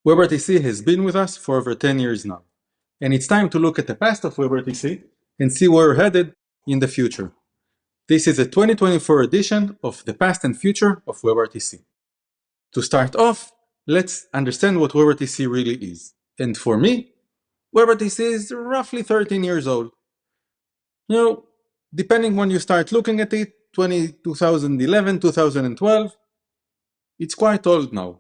WebRTC has been with us for over 10 years now, and it's time to look at the past of WebRTC and see where we're headed in the future. This is a 2024 edition of the past and future of WebRTC. To start off, let's understand what WebRTC really is. And for me, WebRTC is roughly 13 years old. Depending when you start looking at it, 2011, 2012, it's quite old now.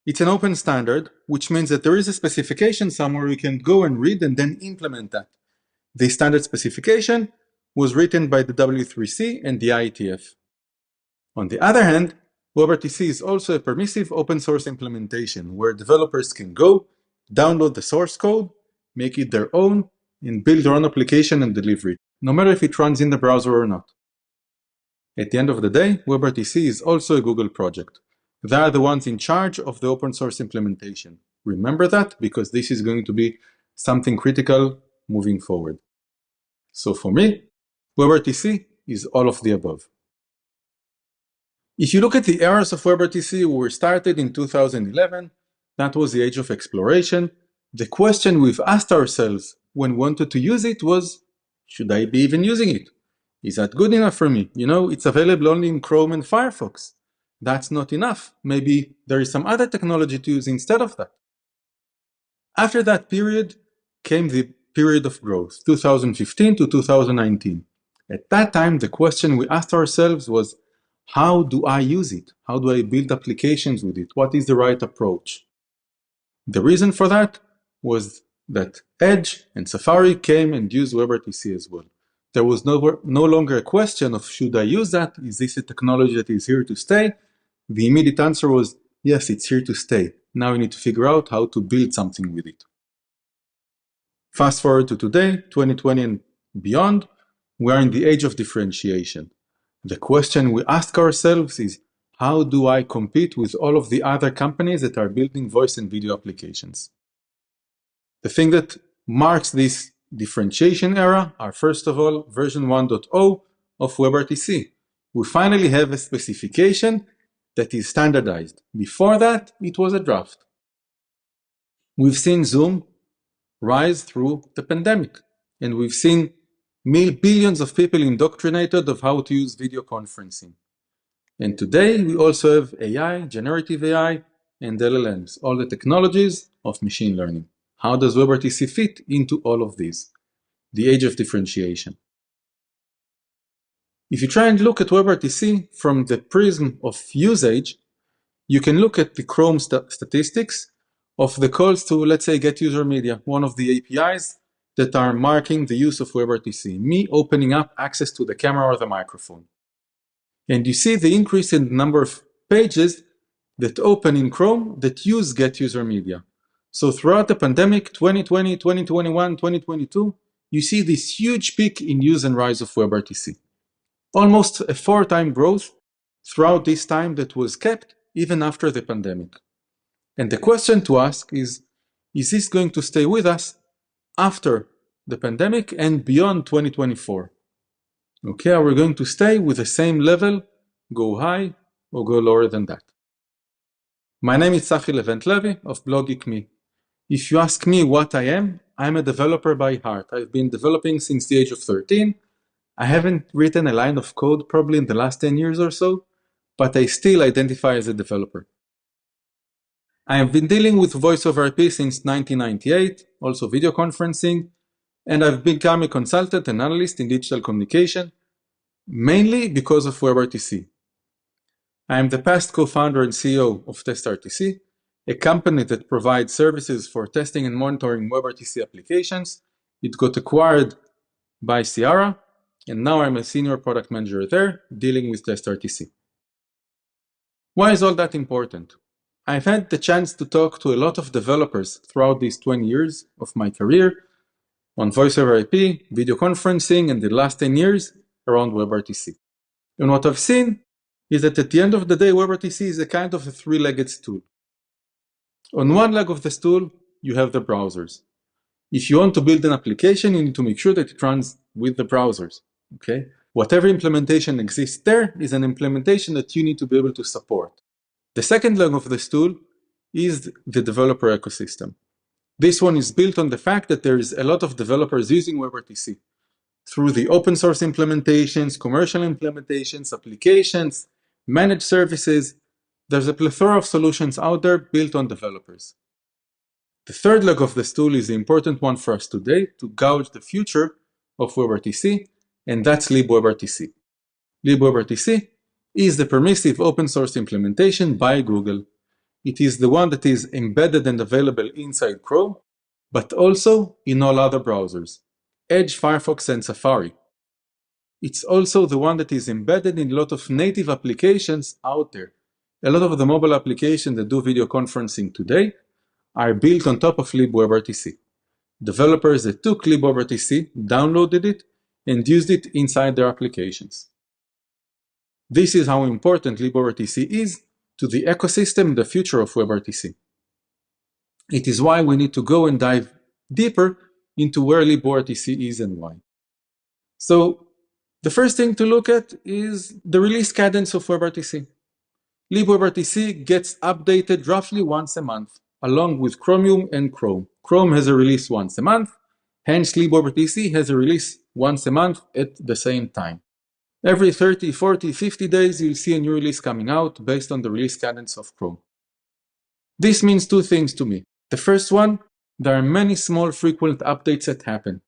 It's an open standard, which means that there is a specification somewhere you can go and read and then implement that. The standard specification was written by the W3C and the IETF. On the other hand, WebRTC is also a permissive open source implementation where developers can go, download the source code, make it their own, and build their own application and deliver it, no matter if it runs in the browser or not. At the end of the day, WebRTC is also a Google project. They are the ones in charge of the open source implementation. Remember that, because this is going to be something critical moving forward. So for me, WebRTC is all of the above. If you look at the eras of WebRTC, we started in 2011. That was the age of exploration. The question we've asked ourselves when we wanted to use it was, should I be even using it? Is that good enough for me? It's available only in Chrome and Firefox. That's not enough. Maybe there is some other technology to use instead of that. After that period came the period of growth, 2015 to 2019. At that time, the question we asked ourselves was, how do I use it? How do I build applications with it? What is the right approach? The reason for that was that Edge and Safari came and used WebRTC as well. There was no longer a question of should I use that? Is this a technology that is here to stay? The immediate answer was, yes, it's here to stay. Now we need to figure out how to build something with it. Fast forward to today, 2020 and beyond, we are in the age of differentiation. The question we ask ourselves is, how do I compete with all of the other companies that are building voice and video applications? The thing that marks this differentiation era are, first of all, version 1.0 of WebRTC. We finally have a specification that is standardized. Before that, it was a draft. We've seen Zoom rise through the pandemic, and we've seen billions of people indoctrinated of how to use video conferencing. And today, we also have AI, generative AI, and LLMs, all the technologies of machine learning. How does WebRTC fit into all of these? The age of differentiation. If you try and look at WebRTC from the prism of usage, you can look at the Chrome statistics of the calls to, let's say, get user media, one of the APIs that are marking the use of WebRTC, me opening up access to the camera or the microphone. And you see the increase in the number of pages that open in Chrome that use get user media. So throughout the pandemic, 2020, 2021, 2022, you see this huge peak in use and rise of WebRTC. Almost a 4-time growth throughout this time that was kept even after the pandemic. And the question to ask is this going to stay with us after the pandemic and beyond 2024? Okay, are we going to stay with the same level, go high, or go lower than that? My name is Tsahi Levent-Levi of blog Geek.me. If you ask me what I am, I'm a developer by heart. I've been developing since the age of 13. I haven't written a line of code probably in the last 10 years or so, but I still identify as a developer. I have been dealing with voice over IP since 1998, also video conferencing, and I've become a consultant and analyst in digital communication, mainly because of WebRTC. I am the past co-founder and CEO of TestRTC, a company that provides services for testing and monitoring WebRTC applications. It got acquired by Sierra, and now I'm a senior product manager there, dealing with TestRTC. Why is all that important? I've had the chance to talk to a lot of developers throughout these 20 years of my career on voice over IP, video conferencing, and the last 10 years around WebRTC. And what I've seen is that at the end of the day, WebRTC is a kind of a three-legged stool. On one leg of the stool, you have the browsers. If you want to build an application, you need to make sure that it runs with the browsers. Okay? Whatever implementation exists there is an implementation that you need to be able to support. The second leg of the stool is the developer ecosystem. This one is built on the fact that there is a lot of developers using WebRTC through the open source implementations, commercial implementations, applications, managed services. There's a plethora of solutions out there built on developers. The third leg of the stool is the important one for us today to gauge the future of WebRTC, and that's libWebRTC. libWebRTC is the permissive open source implementation by Google. It is the one that is embedded and available inside Chrome, but also in all other browsers, Edge, Firefox, and Safari. It's also the one that is embedded in a lot of native applications out there. A lot of the mobile applications that do video conferencing today are built on top of libWebRTC. Developers that took libWebRTC, downloaded it, and used it inside their applications. This is how important libWebRTC is to the ecosystem and the future of WebRTC. It is why we need to go and dive deeper into where libWebRTC is and why. So the first thing to look at is the release cadence of WebRTC. libWebRTC gets updated roughly once a month, along with Chromium and Chrome. Chrome has a release once a month, hence libWebRTC has a release once a month at the same time. Every 30, 40, 50 days, you'll see a new release coming out based on the release cadence of Chrome. This means two things to me. The first one, there are many small frequent updates that happen.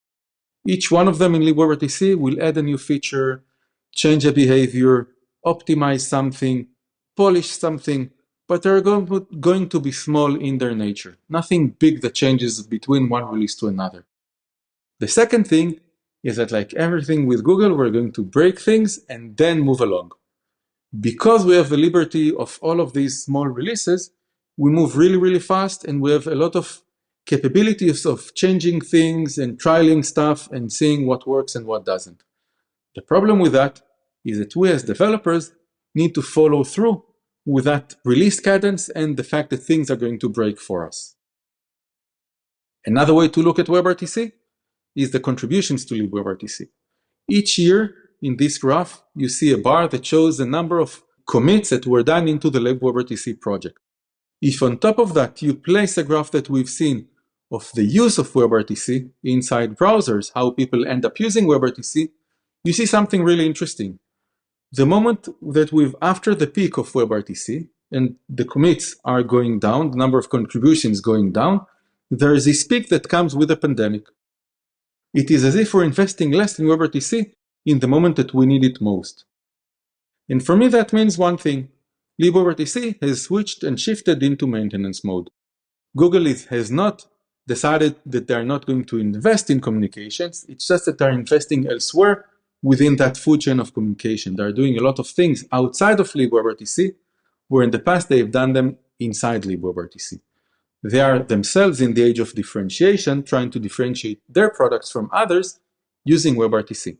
Each one of them in libWebRTC will add a new feature, change a behavior, optimize something, polish something, but they're going to be small in their nature. Nothing big that changes between one release to another. The second thing is that, like everything with Google, we're going to break things and then move along. Because we have the liberty of all of these small releases, we move really, really fast, and we have a lot of capabilities of changing things and trialing stuff and seeing what works and what doesn't. The problem with that is that we as developers need to follow through with that release cadence and the fact that things are going to break for us. Another way to look at WebRTC is the contributions to libWebRTC. Each year in this graph, you see a bar that shows the number of commits that were done into the libWebRTC project. If on top of that you place a graph that we've seen of the use of WebRTC inside browsers, how people end up using WebRTC, you see something really interesting. The moment that after the peak of WebRTC, and the commits are going down, the number of contributions going down, there is this peak that comes with a pandemic. It is as if we're investing less in WebRTC in the moment that we need it most. And for me, that means one thing. libWebRTC has switched and shifted into maintenance mode. Google has not decided that they're not going to invest in communications. It's just that they're investing elsewhere within that food chain of communication. They're doing a lot of things outside of libWebRTC, where in the past they've done them inside libWebRTC. They are themselves in the age of differentiation, trying to differentiate their products from others using WebRTC.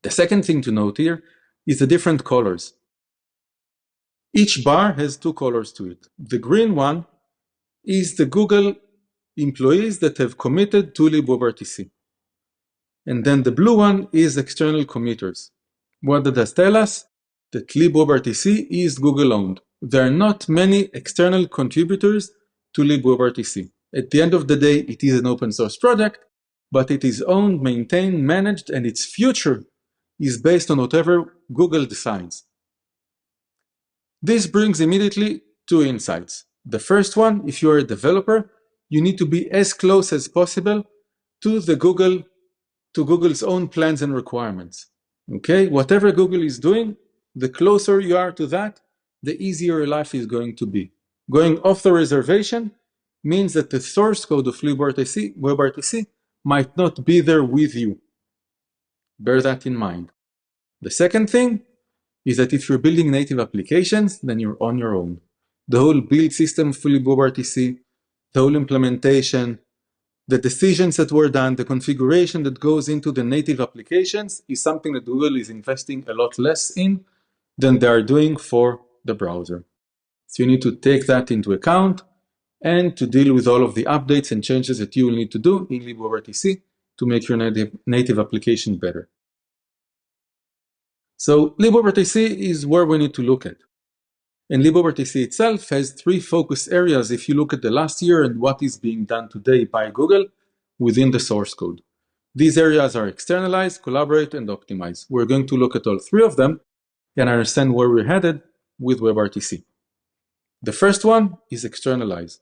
The second thing to note here is the different colors. Each bar has two colors to it. The green one is the Google employees that have committed to libWebRTC. And then the blue one is external committers. What does that tell us? That libWebRTC is Google owned. There are not many external contributors to libWebRTC. At the end of the day, it is an open source project, but it is owned, maintained, managed, and its future is based on whatever Google decides. This brings immediately two insights. The first one, if you're a developer, you need to be as close as possible to Google's own plans and requirements. Okay, whatever Google is doing, the closer you are to that, the easier your life is going to be. Going off the reservation means that the source code of libWebRTC might not be there with you. Bear that in mind. The second thing is that if you're building native applications, then you're on your own. The whole build system for libWebRTC, the whole implementation, the decisions that were done, the configuration that goes into the native applications is something that Google is investing a lot less in than they are doing for the browser. So you need to take that into account and to deal with all of the updates and changes that you will need to do in libWebRTC to make your native application better. So libWebRTC is where we need to look at. And libWebRTC itself has three focus areas if you look at the last year and what is being done today by Google within the source code. These areas are externalize, collaborate, and optimize. We're going to look at all three of them and understand where we're headed with WebRTC. The first one is externalize.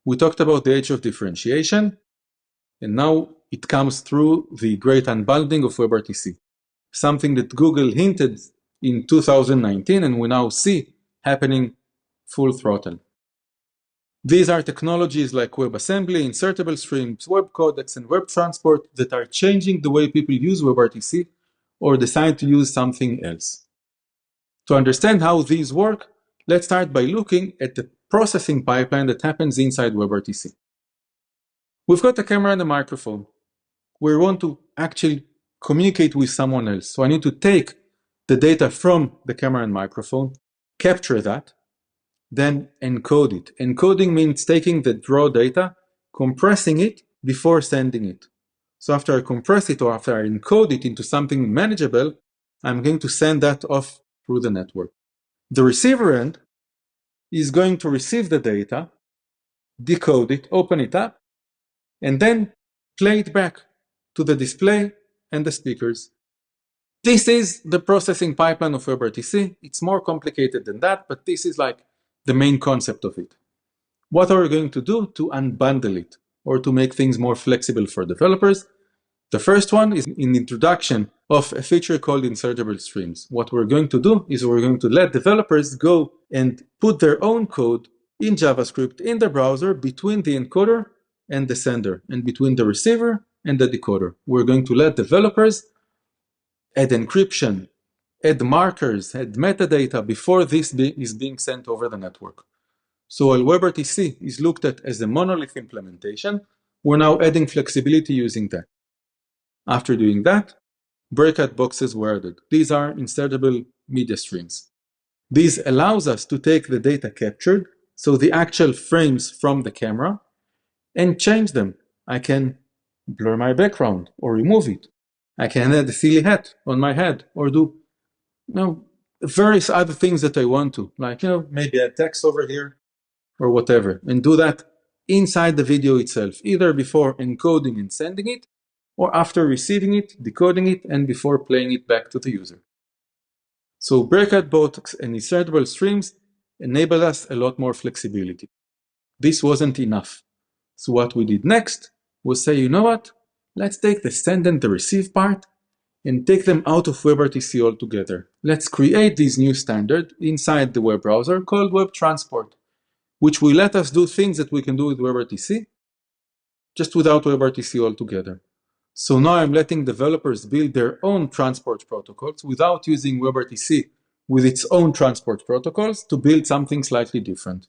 We talked about the age of differentiation, and now it comes through the great unbundling of WebRTC, something that Google hinted in 2019 and we now see happening full throttle. These are technologies like WebAssembly, insertable streams, web codecs, and web transport that are changing the way people use WebRTC or decide to use something else. To understand how these work, let's start by looking at the processing pipeline that happens inside WebRTC. We've got a camera and a microphone. We want to actually communicate with someone else. So I need to take the data from the camera and microphone, capture that, then encode it. Encoding means taking the raw data, compressing it before sending it. So after I compress it or after I encode it into something manageable, I'm going to send that off through the network. The receiver end is going to receive the data, decode it, open it up, and then play it back to the display and the speakers. This is the processing pipeline of WebRTC. It's more complicated than that, but this is like the main concept of it. What are we going to do to unbundle it or to make things more flexible for developers? The first one is an introduction of a feature called insertable streams. What we're going to do is we're going to let developers go and put their own code in JavaScript in the browser between the encoder and the sender and between the receiver and the decoder. We're going to let developers add encryption, add markers, add metadata before this is being sent over the network. So while WebRTC is looked at as a monolith implementation, we're now adding flexibility using that. After doing that, breakout boxes were added. These are insertable media streams. This allows us to take the data captured, so the actual frames from the camera, and change them. I can blur my background or remove it. I can add a silly hat on my head or do various other things that I want to, like maybe add text over here or whatever, and do that inside the video itself, either before encoding and sending it, or after receiving it, decoding it, and before playing it back to the user. So breakout boxes and insertable streams enable us a lot more flexibility. This wasn't enough. So what we did next was say, you know what? Let's take the send and the receive part and take them out of WebRTC altogether. Let's create this new standard inside the web browser called Web Transport, which will let us do things that we can do with WebRTC, just without WebRTC altogether. So now I'm letting developers build their own transport protocols without using WebRTC with its own transport protocols to build something slightly different.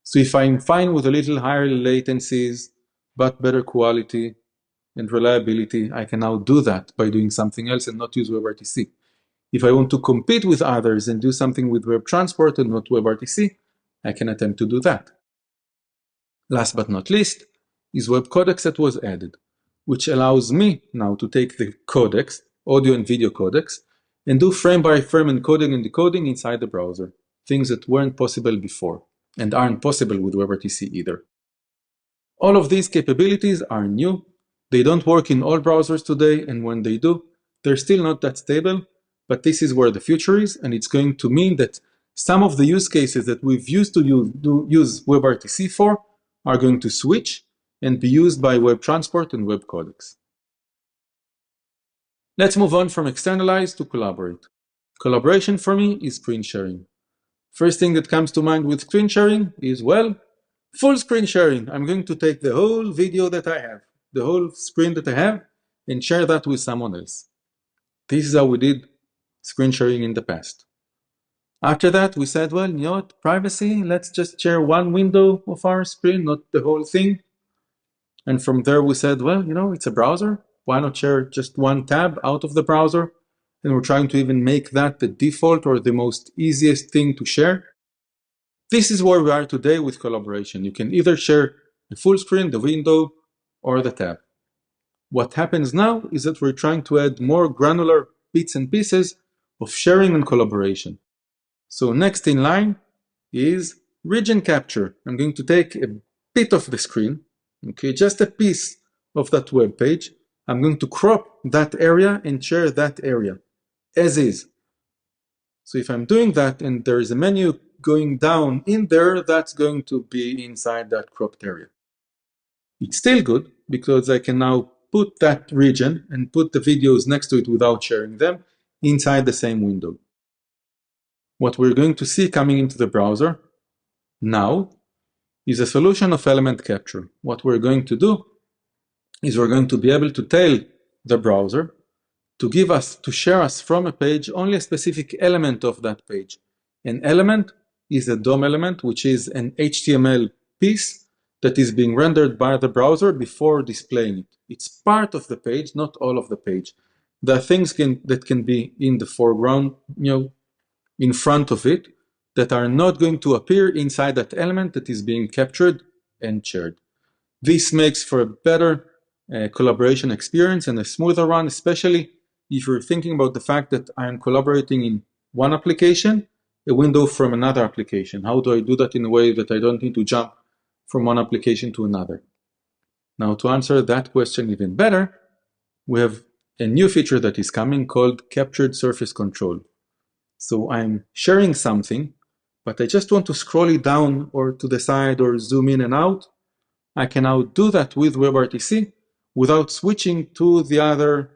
So if I'm fine with a little higher latencies, but better quality and reliability, I can now do that by doing something else and not use WebRTC. If I want to compete with others and do something with Web Transport and not WebRTC, I can attempt to do that. Last but not least is Web Codecs that was added, which allows me now to take the codecs, audio and video codecs, and do frame-by-frame encoding and decoding inside the browser, things that weren't possible before and aren't possible with WebRTC either. All of these capabilities are new. They don't work in all browsers today, and when they do, they're still not that stable, but this is where the future is, and it's going to mean that some of the use cases that we've used to use WebRTC for are going to switch and be used by Web Transport and Web Codecs. Let's move on from externalize to collaborate. Collaboration for me is screen sharing. First thing that comes to mind with screen sharing is, well, full screen sharing. I'm going to take the whole video that I have, the whole screen that I have, and share that with someone else. This is how we did screen sharing in the past. After that, we said, well, you know what, privacy, let's just share one window of our screen, not the whole thing. And from there we said, well, it's a browser. Why not share just one tab out of the browser? And we're trying to even make that the default or the most easiest thing to share. This is where we are today with collaboration. You can either share the full screen, the window, or the tab. What happens now is that we're trying to add more granular bits and pieces of sharing and collaboration. So next in line is region capture. I'm going to take a bit of the screen, okay, just a piece of that web page. I'm going to crop that area and share that area as is. So if I'm doing that and there is a menu going down in there, that's going to be inside that cropped area. It's still good because I can now put that region and put the videos next to it without sharing them inside the same window. What we're going to see coming into the browser now is a solution of element capture. What we're going to do is we're going to be able to tell the browser to share us from a page only a specific element of that page. An element is a DOM element, which is an HTML piece that is being rendered by the browser before displaying it. It's part of the page, not all of the page. There are things that can be in the foreground, in front of it, that are not going to appear inside that element that is being captured and shared. This makes for a better collaboration experience and a smoother run, especially if you're thinking about the fact that I'm collaborating in one application, a window from another application. How do I do that in a way that I don't need to jump from one application to another? Now, to answer that question even better, we have a new feature that is coming called Captured Surface Control. So I'm sharing something, but I just want to scroll it down or to the side or zoom in and out. I can now do that with WebRTC without switching to the other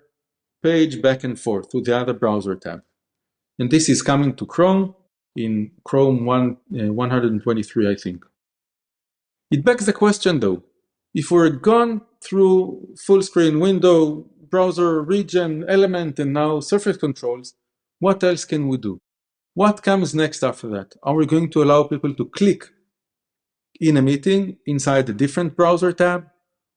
page back and forth, to the other browser tab. And this is coming to Chrome in Chrome 123, I think. It begs the question though, if we're gone through full screen window, browser, region, element, and now surface controls, what else can we do? What comes next after that? Are we going to allow people to click in a meeting inside a different browser tab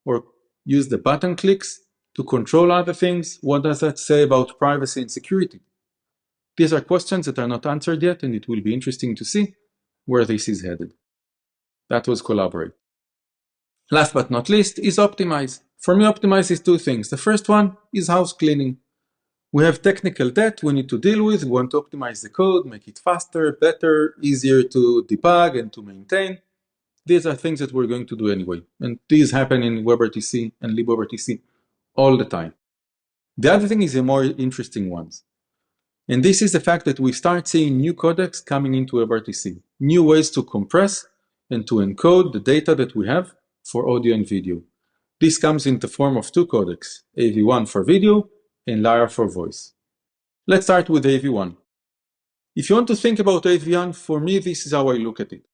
or use the button clicks to control other things? What does that say about privacy and security? These are questions that are not answered yet, and it will be interesting to see where this is headed. That was collaborate. Last but not least is optimize. For me, optimize is two things. The first one is house cleaning. We have technical debt we need to deal with. We want to optimize the code, make it faster, better, easier to debug and to maintain. These are things that we're going to do anyway. And these happen in WebRTC and libWebRTC all the time. The other thing is the more interesting ones. And this is the fact that we start seeing new codecs coming into WebRTC, new ways to compress and to encode the data that we have for audio and video. This comes in the form of two codecs, AV1 for video and Lyra for voice. Let's start with AV1. If you want to think about AV1, for me, this is how I look at it.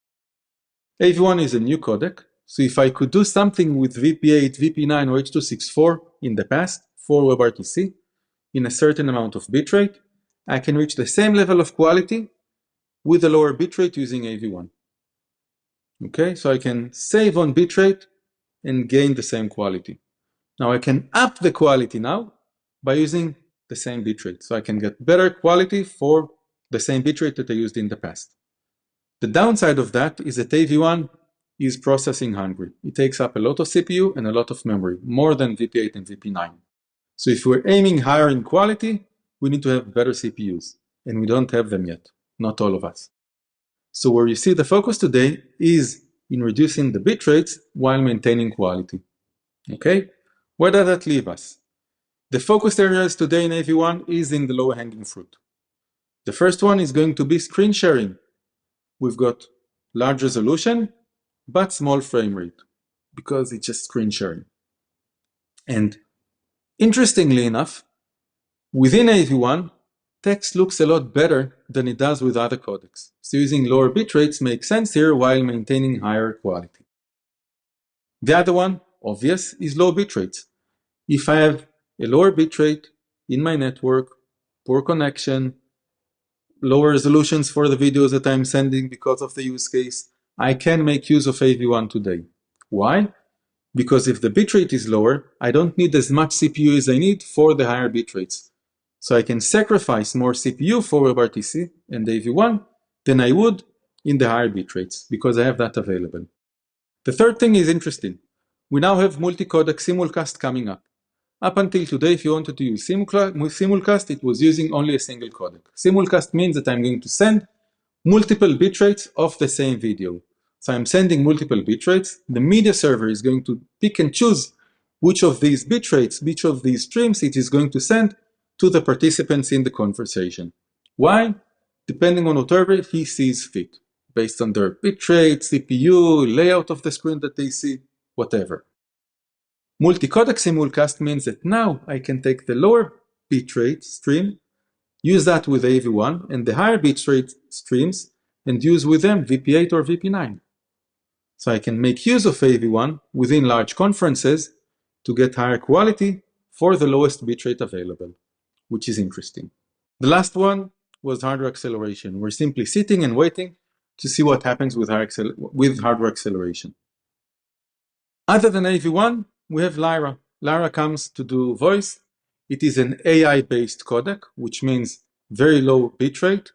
AV1 is a new codec, so if I could do something with VP8, VP9, or H.264 in the past for WebRTC in a certain amount of bitrate, I can reach the same level of quality with a lower bitrate using AV1. Okay, so I can save on bitrate and gain the same quality. Now I can up the quality now by using the same bitrate. So I can get better quality for the same bitrate that I used in the past. The downside of that is that AV1 is processing hungry. It takes up a lot of CPU and a lot of memory, more than VP8 and VP9. So if we're aiming higher in quality, we need to have better CPUs, and we don't have them yet, not all of us. So where you see the focus today is in reducing the bit rates while maintaining quality. Okay, where does that leave us? The focus areas today in AV1 is in the low-hanging fruit. The first one is going to be screen sharing. We've got large resolution, but small frame rate, because it's just screen sharing. And interestingly enough, within AV1, text looks a lot better than it does with other codecs. So using lower bit rates makes sense here while maintaining higher quality. The other one, obvious, is low bit rates. If I have a lower bit rate in my network, poor connection, lower resolutions for the videos that I'm sending because of the use case, I can make use of AV1 today. Why? Because if the bitrate is lower, I don't need as much CPU as I need for the higher bitrates. So I can sacrifice more CPU for WebRTC and AV1 than I would in the higher bitrates, because I have that available. The third thing is interesting. We now have multi-codec simulcast coming up. Up until today, if you wanted to use simulcast, it was using only a single codec. Simulcast means that I'm going to send multiple bitrates of the same video. So I'm sending multiple bitrates. The media server is going to pick and choose which of these bitrates, which of these streams it is going to send to the participants in the conversation. Why? Depending on whatever he sees fit, based on their bitrate, CPU, layout of the screen that they see, whatever. Multi-codec simulcast means that now I can take the lower bitrate stream, use that with AV1, and the higher bitrate streams, and use with them VP8 or VP9. So I can make use of AV1 within large conferences to get higher quality for the lowest bitrate available, which is interesting. The last one was hardware acceleration. We're simply sitting and waiting to see what happens with hardware acceleration. Other than AV1, we have Lyra. Lyra comes to do voice. It is an AI-based codec, which means very low bitrate,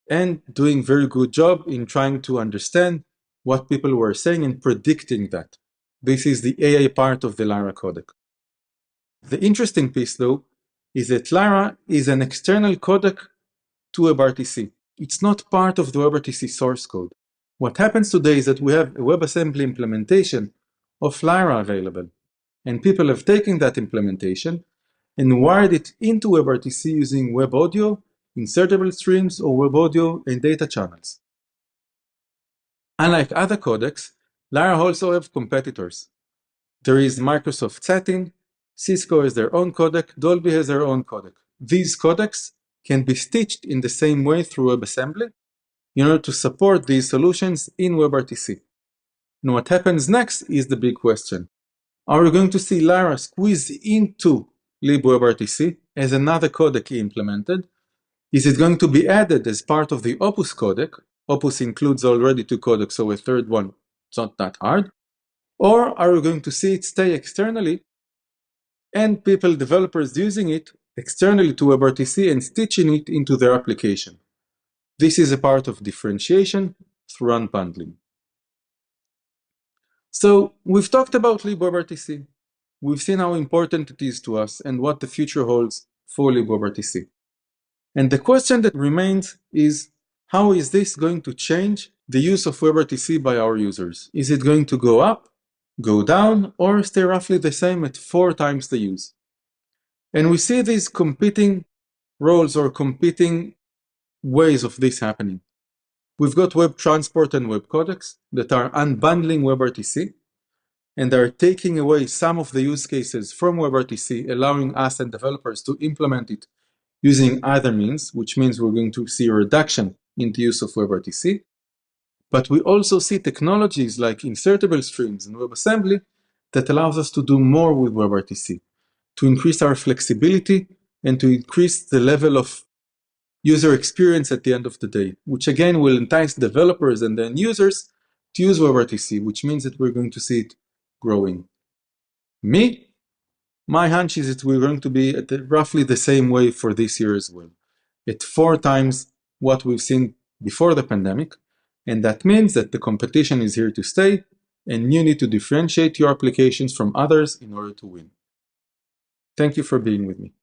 and doing very good job in trying to understand what people were saying and predicting that. This is the AI part of the Lyra codec. The interesting piece, though, is that Lyra is an external codec to WebRTC. It's not part of the WebRTC source code. What happens today is that we have a WebAssembly implementation of Lyra available, and people have taken that implementation and wired it into WebRTC using web audio, insertable streams, or web audio and data channels. Unlike other codecs, Lyra also have competitors. There is Microsoft Satin, Cisco has their own codec, Dolby has their own codec. These codecs can be stitched in the same way through WebAssembly in order to support these solutions in WebRTC. And what happens next is the big question. Are we going to see Lyra squeeze into libWebRTC as another codec implemented? Is it going to be added as part of the Opus codec? Opus includes already two codecs, so a third one, it's not that hard. Or are we going to see it stay externally and people, developers using it externally to WebRTC and stitching it into their application? This is a part of differentiation through unbundling. So we've talked about libWebRTC. We've seen how important it is to us and what the future holds for libWebRTC. And the question that remains is, how is this going to change the use of WebRTC by our users? Is it going to go up, go down, or stay roughly the same at 4 times the use? And we see these competing roles or competing ways of this happening. We've got web transport and web codecs that are unbundling WebRTC, and are taking away some of the use cases from WebRTC, allowing us and developers to implement it using other means, which means we're going to see a reduction in the use of WebRTC. But we also see technologies like insertable streams and WebAssembly that allows us to do more with WebRTC, to increase our flexibility and to increase the level of user experience at the end of the day, which again will entice developers and then users to use WebRTC, which means that we're going to see it growing. My hunch is that we're going to be at roughly the same way for this year as well, at 4 times what we've seen before the pandemic, and that means that the competition is here to stay, and you need to differentiate your applications from others in order to win. Thank you for being with me.